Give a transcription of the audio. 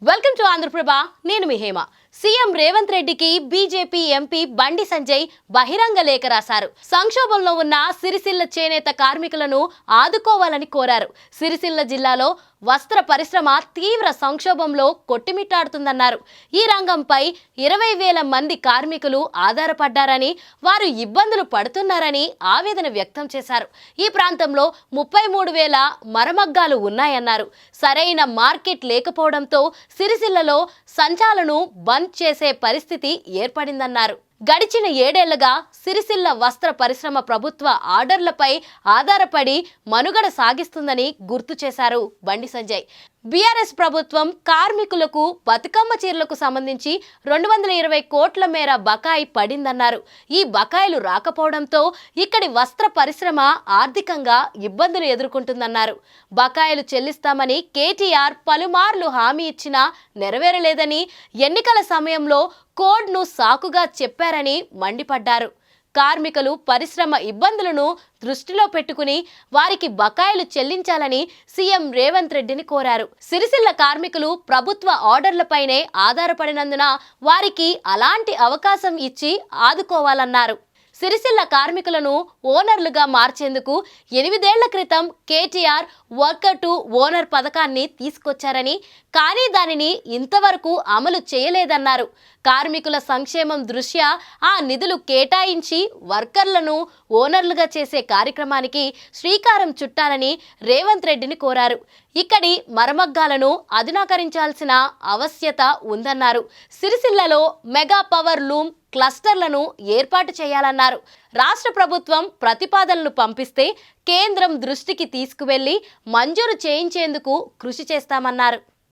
Welcome to Andhraprabha. నేను మీ Hema. CM Revanth రెడ్డికి BJP MP Bandi Sanjay బహిరంగ లేఖ రాశారు. సంక్షోభంలో ఉన్న సిరిసిల్ల చేనేత కార్మికులను ఆదుకోవాలని కోరారు. సిరిసిల్ల జిల్లాలో వస్త్ర పరిశ్రమ తీవ్ర సంక్షోభంలో కొట్టిమిట్టాడుతుందన్నారు. ఈ రంగంపై 20,000 మంది కార్మికులు ఆధారపడ్డారని, వారు ఇబ్బందులు పడుతున్నారని ఆవేదన వ్యక్తం చేశారు. ఈ ప్రాంతంలో 33,000 మరమగ్గాలు ఉన్నాయన్నారు. సరైన మార్కెట్ లేకపోవడంతో సిరిసిల్లలో సంచాలను బంద్ చేసే పరిస్థితి ఏర్పడిందన్నారు. గడిచిన 7 ఏళ్లుగా సిరిసిల్ల వస్త్ర పరిశ్రమ ప్రభుత్వ ఆర్డర్లపై ఆధారపడి మనుగడ సాగిస్తుందని గుర్తు చేశారు బండి సంజయ్. బీఆర్ఎస్ ప్రభుత్వం కార్మికులకు బతుకమ్మ చీరలకు సంబంధించి 220 కోట్ల మేర బకాయి పడిందన్నారు. ఈ బకాయిలు రాకపోవడంతో ఇక్కడి వస్త్ర పరిశ్రమ ఆర్థికంగా ఇబ్బందులు ఎదుర్కొంటుందన్నారు. బకాయిలు చెల్లిస్తామని కేటీఆర్ పలుమార్లు హామీ ఇచ్చినా నెరవేరలేదని, ఎన్నికల సమయంలో కోడ్ను సాకుగా చెప్పారని మండిపడ్డారు. కార్మికులు పరిశ్రమ ఇబ్బందులను దృష్టిలో పెట్టుకుని వారికి బకాయిలు చెల్లించాలని సీఎం రేవంత్ రెడ్డిని కోరారు. సిరిసిల్ల కార్మికులు ప్రభుత్వ ఆర్డర్లపైనే ఆధారపడినందున వారికి అలాంటి అవకాశం ఇచ్చి ఆదుకోవాలన్నారు. సిరిసిల్ల కార్మికులను ఓనర్లుగా మార్చేందుకు 8 ఏళ్ల క్రితం కేటీఆర్ వర్కర్ టు ఓనర్ పథకాన్ని తీసుకొచ్చారని, కానీ దానిని ఇంతవరకు అమలు చేయలేదన్నారు. కార్మికుల సంక్షేమం దృష్ట్యా ఆ నిధులు కేటాయించి వర్కర్లను ఓనర్లుగా చేసే కార్యక్రమానికి శ్రీకారం చుట్టాలని రేవంత్ రెడ్డిని కోరారు. ఇక్కడి మరమగ్గాలను అధునాకరించాల్సిన ఆవశ్యకత ఉందన్నారు. సిరిసిల్లలో మెగా పవర్ లూమ్ క్లస్టర్లను ఏర్పాటు చేయాలన్నారు. రాష్ట్ర ప్రభుత్వం ప్రతిపాదనలు పంపిస్తే కేంద్రం దృష్టికి తీసుకువెళ్లి మంజూరు చేయించేందుకు కృషి చేస్తామన్నారు.